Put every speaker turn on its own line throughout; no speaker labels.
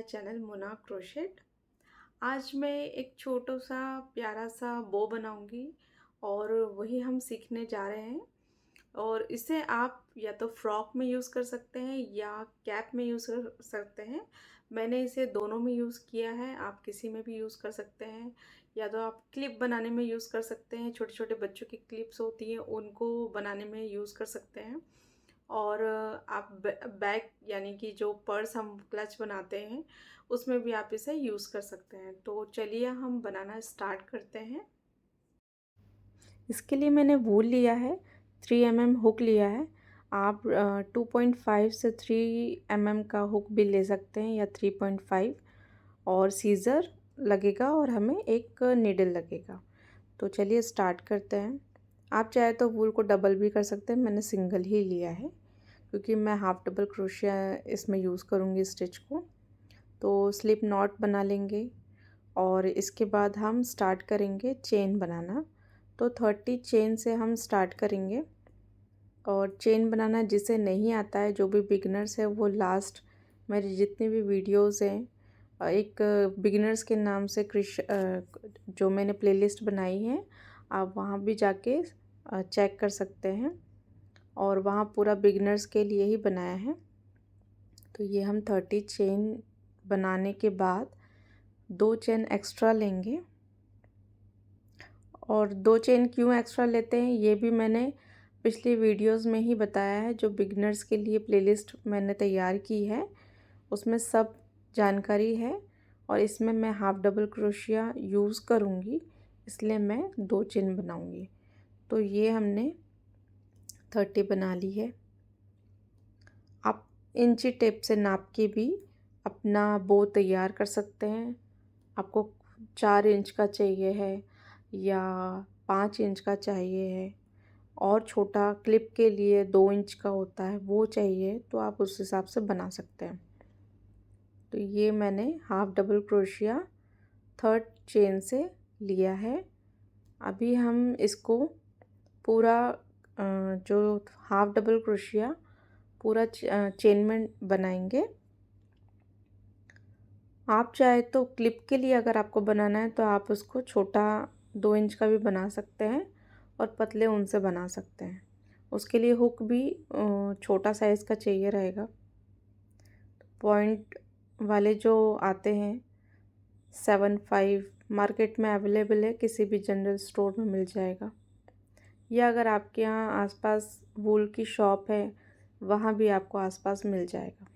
Channel Mona crochet. आज मैं एक छोटा सा प्यारा सा बो बनाऊंगी और वही हम सीखने जा रहे हैं। और इसे आप या तो फ्रॉक में यूज़ कर सकते हैं या कैप में यूज़ कर सकते हैं। मैंने इसे दोनों में यूज़ किया है, आप किसी में भी यूज़ कर सकते हैं। या तो आप क्लिप बनाने में यूज़ कर सकते हैं, छोटे छोटे बच्चों की क्लिप्स होती हैं उनको बनाने में यूज़ कर सकते हैं। और आप बैग यानी कि जो पर्स हम क्लच बनाते हैं उसमें भी आप इसे यूज़ कर सकते हैं। तो चलिए हम बनाना स्टार्ट करते हैं। इसके लिए मैंने वूल लिया है, 3 mm हुक लिया है। आप 2.5 से 3 mm का हुक भी ले सकते हैं या 3.5। और सीज़र लगेगा और हमें एक नीडल लगेगा। तो चलिए स्टार्ट करते हैं। आप चाहे तो वूल को डबल भी कर सकते हैं, मैंने सिंगल ही लिया है क्योंकि मैं हाफ डबल क्रोशिया इसमें यूज़ करूँगी स्टिच को। तो स्लिप नॉट बना लेंगे और इसके बाद हम स्टार्ट करेंगे चेन बनाना। तो 30 चेन से हम स्टार्ट करेंगे। और चेन बनाना जिसे नहीं आता है, जो भी बिगिनर्स है, वो लास्ट मेरी जितनी भी वीडियोस हैं, एक बिगिनर्स के नाम से जो मैंने प्लेलिस्ट बनाई है, आप वहाँ भी जाके चेक कर सकते हैं। और वहाँ पूरा बिगिनर्स के लिए ही बनाया है। तो ये हम 30 चेन बनाने के बाद 2 चेन एक्स्ट्रा लेंगे। और 2 चेन क्यों एक्स्ट्रा लेते हैं ये भी मैंने पिछली वीडियोस में ही बताया है। जो बिगिनर्स के लिए प्लेलिस्ट मैंने तैयार की है उसमें सब जानकारी है। और इसमें मैं हाफ डबल क्रोशिया यूज़ करूँगी, इसलिए मैं 2 चेन बनाऊँगी। तो ये हमने 30 बना ली है। आप इंची टेप से नाप के भी अपना बो तैयार कर सकते हैं। आपको 4 इंच का चाहिए है या 5 इंच का चाहिए है, और छोटा क्लिप के लिए 2 इंच का होता है वो चाहिए, तो आप उस हिसाब से बना सकते हैं। तो ये मैंने half double crochet 3rd chain से लिया है। अभी हम इसको पूरा जो हाफ डबल क्रोशिया पूरा चेन में बनाएंगे। आप चाहे तो क्लिप के लिए अगर आपको बनाना है तो आप उसको छोटा 2 इंच का भी बना सकते हैं और पतले ऊन से बना सकते हैं। उसके लिए हुक भी छोटा साइज़ का चाहिए रहेगा। पॉइंट वाले जो आते हैं 7.5 मार्केट में अवेलेबल है, किसी भी जनरल स्टोर में मिल जाएगा। या अगर आपके यहाँ आसपास वूल की शॉप है वहाँ भी आपको आसपास मिल जाएगा।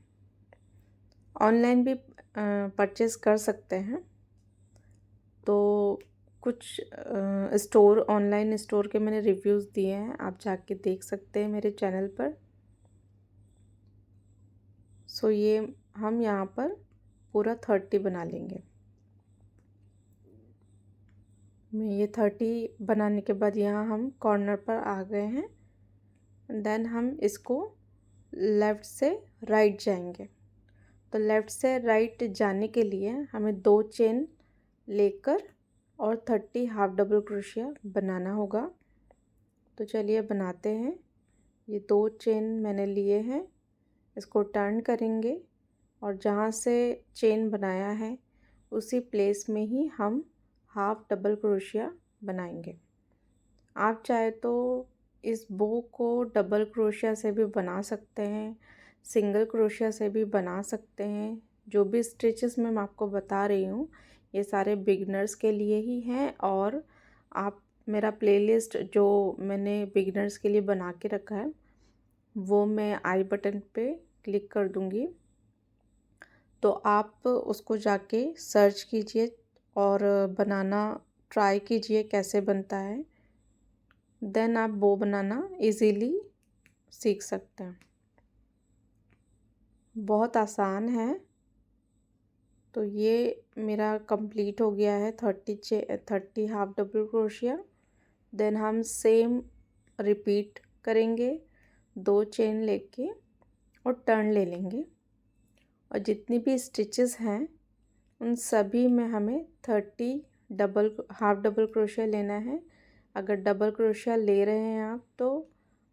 ऑनलाइन भी परचेज़ कर सकते हैं। तो कुछ स्टोर ऑनलाइन स्टोर के मैंने रिव्यूज़ दिए हैं, आप जाके देख सकते हैं मेरे चैनल पर। सो ये हम यहाँ पर पूरा 30 बना लेंगे। मैं ये 30 बनाने के बाद यहाँ हम कॉर्नर पर आ गए हैं। देन हम इसको लेफ़्ट से राइट जाएंगे। तो लेफ़्ट से राइट जाने के लिए हमें 2 चेन लेकर और 30 हाफ डबल क्रोशिया बनाना होगा। तो चलिए बनाते हैं। ये 2 चेन मैंने लिए हैं, इसको टर्न करेंगे और जहाँ से चेन बनाया है उसी प्लेस में ही हम हाफ डबल क्रोशिया बनाएंगे। आप चाहे तो इस बो को डबल क्रोशिया से भी बना सकते हैं, सिंगल क्रोशिया से भी बना सकते हैं। जो भी स्टिचेस मैं आपको बता रही हूँ ये सारे बिगिनर्स के लिए ही हैं। और आप मेरा प्लेलिस्ट जो मैंने बिगिनर्स के लिए बना के रखा है वो मैं आई बटन पे क्लिक कर दूँगी, तो आप उसको जाके सर्च कीजिए और बनाना ट्राई कीजिए कैसे बनता है। देन आप बो बनाना इजीली सीख सकते हैं। बहुत आसान है। तो ये मेरा कंप्लीट हो गया है 30 हाफ डबल क्रोशिया। देन हम सेम रिपीट करेंगे, 2 चेन लेके और टर्न ले लेंगे। और जितनी भी स्टिचेस हैं उन सभी में हमें 30 हाफ डबल क्रोशिया लेना है। अगर डबल क्रोशिया ले रहे हैं आप तो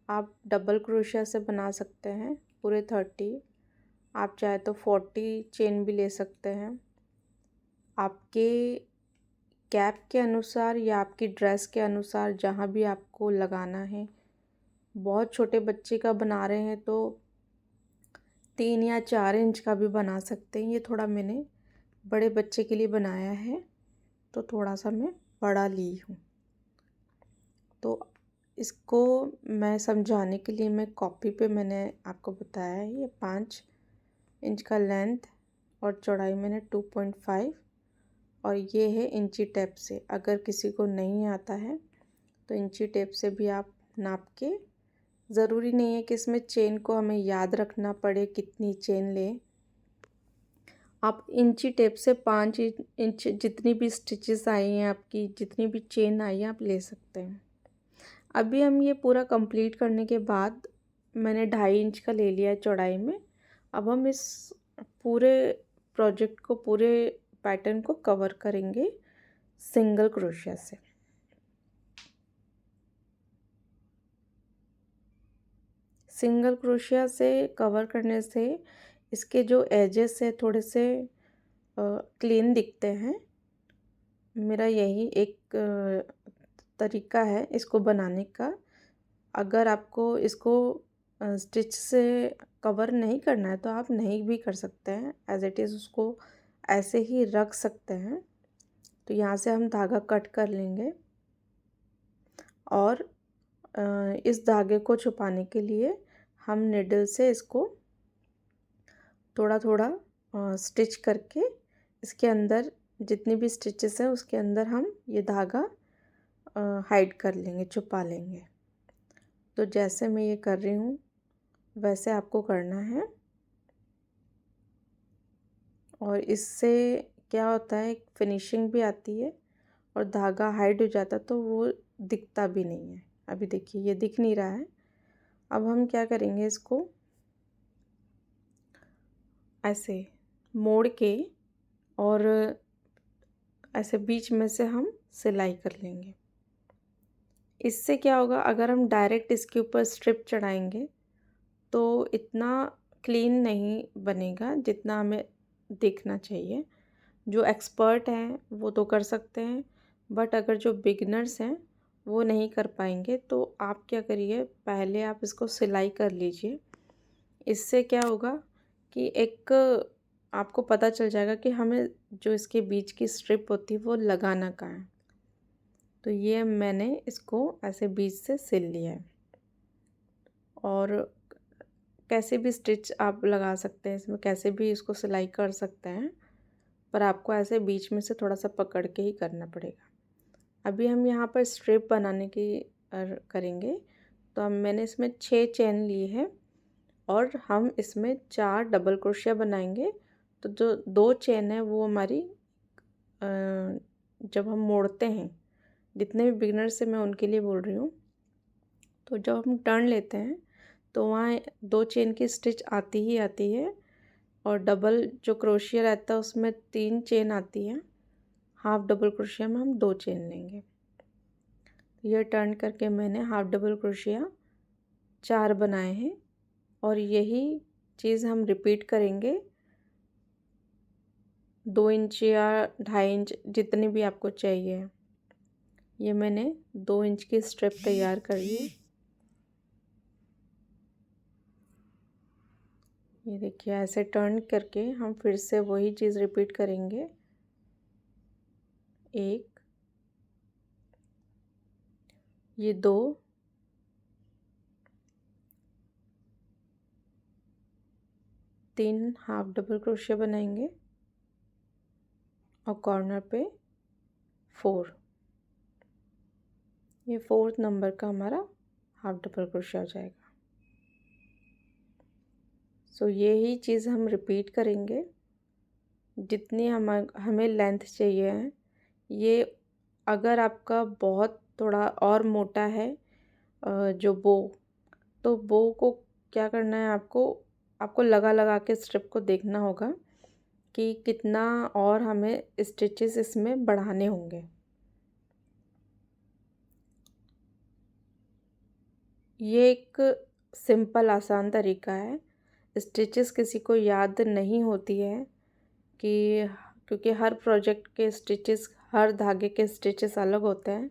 आप डबल क्रोशिया से बना सकते हैं पूरे 30। आप चाहे तो 40 चेन भी ले सकते हैं। आपके कैप के अनुसार या आपकी ड्रेस के अनुसार जहाँ भी आपको लगाना है। बहुत छोटे बच्चे का बना रहे हैं तो 3 या 4 इंच का भी बना सकते हैं। ये थोड़ा मैंने बड़े बच्चे के लिए बनाया है तो थोड़ा सा मैं बड़ा ली हूँ। तो इसको मैं समझाने के लिए मैं कॉपी पे मैंने आपको बताया है। ये 5 इंच का लेंथ और चौड़ाई मैंने 2.5 और ये है इंची टेप से। अगर किसी को नहीं आता है तो इंची टेप से भी आप नाप के, ज़रूरी नहीं है कि इसमें चेन को हमें याद रखना पड़े कितनी चेन लें। आप इंची टेप से 5 इंच जितनी भी स्टिचेस आई हैं, आपकी जितनी भी चेन आई है, आप ले सकते हैं। अभी हम ये पूरा कंप्लीट करने के बाद मैंने 2.5 इंच का ले लिया है चौड़ाई में। अब हम इस पूरे प्रोजेक्ट को, पूरे पैटर्न को कवर करेंगे सिंगल क्रोशिया से। सिंगल क्रोशिया से कवर करने से इसके जो एजेस है थोड़े से क्लीन दिखते हैं। मेरा यही एक तरीका है इसको बनाने का। अगर आपको इसको स्टिच से कवर नहीं करना है तो आप नहीं भी कर सकते हैं, एज इट इज़ उसको ऐसे ही रख सकते हैं। तो यहाँ से हम धागा कट कर लेंगे और इस धागे को छुपाने के लिए हम निडल से इसको थोड़ा थोड़ा स्टिच करके इसके अंदर जितनी भी स्टिचेस हैं उसके अंदर हम ये धागा हाइड कर लेंगे, छुपा लेंगे। तो जैसे मैं ये कर रही हूँ वैसे आपको करना है। और इससे क्या होता है, फिनिशिंग भी आती है और धागा हाइड हो जाता है तो वो दिखता भी नहीं है। अभी देखिए ये दिख नहीं रहा है। अब हम क्या करेंगे, इसको ऐसे मोड़ के और ऐसे बीच में से हम सिलाई कर लेंगे। इससे क्या होगा, अगर हम डायरेक्ट इसके ऊपर स्ट्रिप चढ़ाएंगे तो इतना क्लीन नहीं बनेगा जितना हमें दिखना चाहिए। जो एक्सपर्ट हैं वो तो कर सकते हैं, बट अगर जो बिगिनर्स हैं वो नहीं कर पाएंगे। तो आप क्या करिए, पहले आप इसको सिलाई कर लीजिए। इससे क्या होगा कि एक आपको पता चल जाएगा कि हमें जो इसके बीच की स्ट्रिप होती है वो लगाना कहाँ है। तो ये मैंने इसको ऐसे बीच से सिल लिया है। और कैसे भी स्टिच आप लगा सकते हैं इसमें, कैसे भी इसको सिलाई कर सकते हैं, पर आपको ऐसे बीच में से थोड़ा सा पकड़ के ही करना पड़ेगा। अभी हम यहाँ पर स्ट्रिप बनाने की करेंगे। तो हम मैंने इसमें 6 चेन ली है और हम इसमें 4 डबल क्रोशिया बनाएंगे। तो जो 2 चेन है वो हमारी जब हम मोड़ते हैं, जितने भी बिगिनर्स से मैं उनके लिए बोल रही हूँ, तो जब हम टर्न लेते हैं तो वहाँ 2 चेन की स्टिच आती ही आती है। और डबल जो क्रोशिया रहता है उसमें 3 चेन आती है। हाफ डबल क्रोशिया में हम 2 चेन लेंगे। ये टर्न करके मैंने हाफ डबल क्रोशिया 4 बनाए हैं और यही चीज़ हम रिपीट करेंगे 2 इंच या 2.5 इंच जितनी भी आपको चाहिए। ये मैंने 2 इंच की स्ट्रिप तैयार कर ली। ये देखिए ऐसे टर्न करके हम फिर से वही चीज़ रिपीट करेंगे। 1, ये 2, 3 हाफ डबल क्रोशिया बनाएंगे और कॉर्नर पे 4। ये 4th नंबर का हमारा हाफ डबल क्रोशिया हो जाएगा। सो यही चीज़ हम रिपीट करेंगे जितनी हमें लेंथ चाहिए है। ये अगर आपका बहुत थोड़ा और मोटा है जो बो, तो बो को क्या करना है, आपको आपको लगा लगा के स्ट्रिप को देखना होगा कि कितना और हमें स्टिचेस इसमें बढ़ाने होंगे। ये एक सिंपल आसान तरीका है स्टिचेस किसी को याद नहीं होती है कि क्योंकि हर प्रोजेक्ट के स्टिचेस, हर धागे के स्टिचेस अलग होते हैं।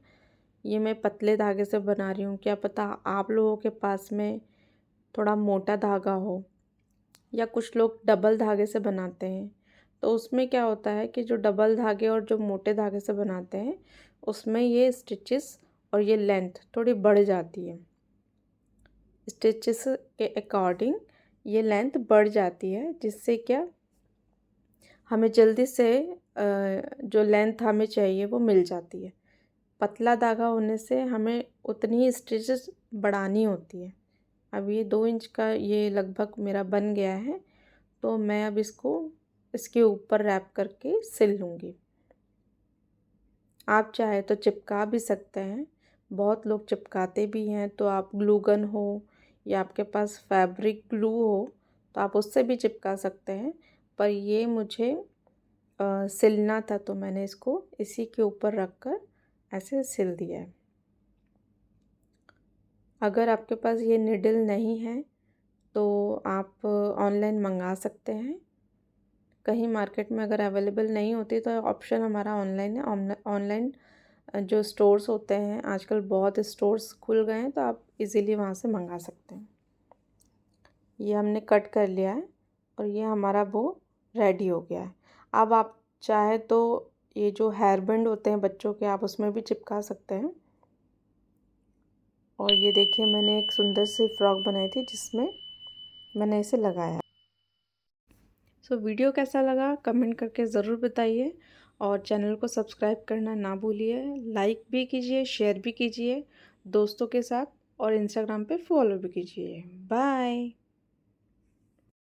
ये मैं पतले धागे से बना रही हूँ, क्या पता आप लोगों के पास में थोड़ा मोटा धागा हो, या कुछ लोग डबल धागे से बनाते हैं। तो उसमें क्या होता है कि जो डबल धागे और जो मोटे धागे से बनाते हैं उसमें ये स्टिचेस और ये लेंथ थोड़ी बढ़ जाती है। स्टिचेस के अकॉर्डिंग ये लेंथ बढ़ जाती है, जिससे क्या हमें जल्दी से जो लेंथ हमें चाहिए वो मिल जाती है। पतला धागा होने से हमें उतनी ही स्टिचेस बढ़ानी होती है। अब ये 2 इंच का ये लगभग मेरा बन गया है, तो मैं अब इसको इसके ऊपर रैप करके सिल लूँगी। आप चाहे तो चिपका भी सकते हैं, बहुत लोग चिपकाते भी हैं। तो आप ग्लू गन हो या आपके पास फैब्रिक ग्लू हो तो आप उससे भी चिपका सकते हैं। पर ये मुझे सिलना था तो मैंने इसको इसी के ऊपर रख कर ऐसे सिल दिया है। अगर आपके पास ये निडल नहीं है तो आप ऑनलाइन मंगा सकते हैं। कहीं मार्केट में अगर अवेलेबल नहीं होती तो ऑप्शन हमारा ऑनलाइन है। ऑनलाइन जो स्टोर्स होते हैं, आजकल बहुत स्टोर्स खुल गए हैं, तो आप इजीली वहाँ से मंगा सकते हैं। ये हमने कट कर लिया है और ये हमारा वो रेडी हो गया है। अब आप चाहे तो ये जो हेयर बैंड होते हैं बच्चों के, आप उसमें भी चिपका सकते हैं। और ये देखिए मैंने एक सुंदर सी फ्रॉक बनाई थी जिसमें मैंने इसे लगाया। सो वीडियो कैसा लगा कमेंट करके ज़रूर बताइए, और चैनल को सब्सक्राइब करना ना भूलिए। लाइक भी कीजिए, शेयर भी कीजिए दोस्तों के साथ, और इंस्टाग्राम पे फॉलो भी कीजिए। बाय।